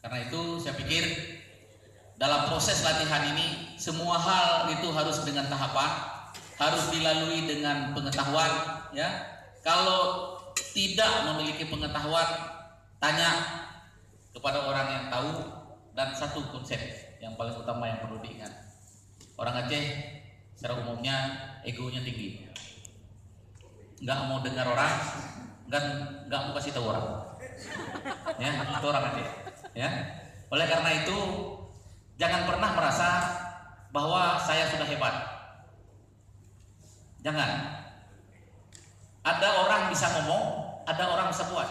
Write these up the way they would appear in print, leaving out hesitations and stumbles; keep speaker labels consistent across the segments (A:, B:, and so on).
A: Karena itu saya pikir dalam proses latihan ini semua hal itu harus dengan tahapan, harus dilalui dengan pengetahuan, ya. Kalau tidak memiliki pengetahuan, tanya kepada orang yang tahu. Dan satu konsep yang paling utama yang perlu diingat, orang Aceh secara umumnya egonya tinggi, nggak mau dengar orang, nggak mau kasih tahu orang, ya itu orang Aceh, ya. Oleh karena itu jangan pernah merasa bahwa saya sudah hebat, jangan. Ada orang bisa ngomong, ada orang bisa buat.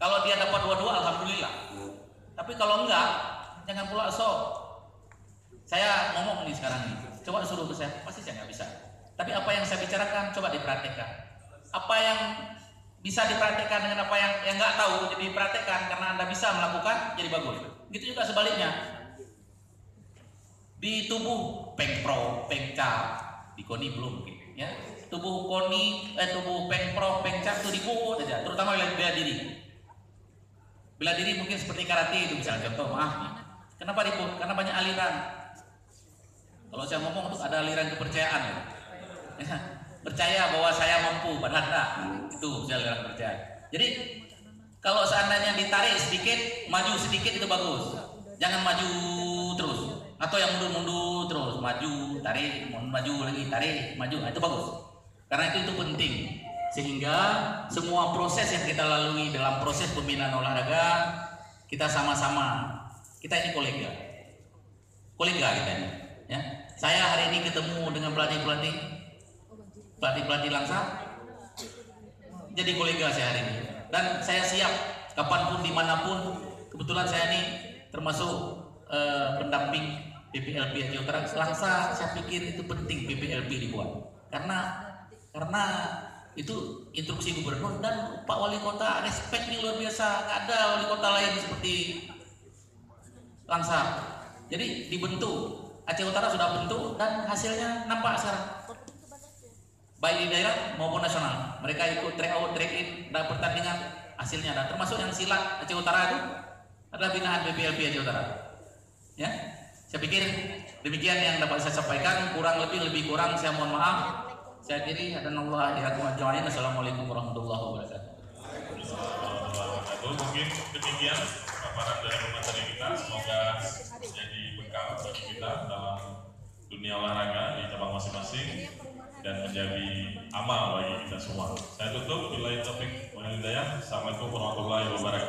A: Kalau dia dapat dua-dua, alhamdulillah. Tapi kalau enggak, jangan pula sok. Saya ngomong nih sekarang nih, coba suruh ke saya, pasti saya nggak bisa. Tapi apa yang saya bicarakan, coba dipraktekkan. Apa yang bisa dipraktekkan dengan apa yang nggak tahu, jadi dipraktekkan karena Anda bisa melakukan, jadi bagus. Gitu juga sebaliknya. Di tubuh pengpro, pengca, di koni belum mungkin, ya. Tubuh koni, tubuh pengpro, pengca itu dikuat aja, terutama bela diri. Bela diri mungkin seperti karate itu misalnya, contoh, maaf nih. Kenapa dipun? Karena banyak aliran. Kalau saya ngomong tuh ada aliran kepercayaan, ya. Percaya bahwa saya mampu, padahal enggak. Itu aliran percaya. Jadi kalau seandainya ditarik sedikit, maju sedikit itu bagus. Jangan maju terus, atau yang mundur-mundur terus, maju, tarik, maju lagi, tarik, maju, nah, itu bagus. Karena itu penting. Sehingga semua proses yang kita lalui dalam proses pembinaan olahraga, kita sama-sama, kita ini kolega kita ini, ya. Saya hari ini ketemu dengan pelatih Langsa, jadi kolega saya hari ini, dan saya siap kapanpun dimanapun. Kebetulan saya ini termasuk pendamping PPLP Aceh Utara. Langsa saya pikir itu penting PPLP dibuat, karena itu instruksi gubernur dan Pak Wali Kota respeknya luar biasa. Nggak ada wali kota lain seperti Langsa. Jadi dibentuk, Aceh Utara sudah bentuk dan hasilnya nampak sekarang, baik di daerah maupun nasional. Mereka ikut track out, track in, dan pertandingan hasilnya ada. Termasuk yang silat Aceh Utara itu adalah binaan PPLP Aceh Utara, ya. Saya pikir demikian yang dapat saya sampaikan. Kurang lebih kurang saya mohon maaf. Saya kiri hadanallah iyyakum ajma'in. Assalamualaikum warahmatullahi wabarakatuh.
B: Mungkin demikian paparan dari pemateri kita, semoga menjadi bekal bagi kita dalam dunia olahraga di cabang masing-masing dan menjadi amal bagi kita semua. Saya tutup, billahi taufik wal hidayah. Assalamualaikum warahmatullahi wabarakatuh.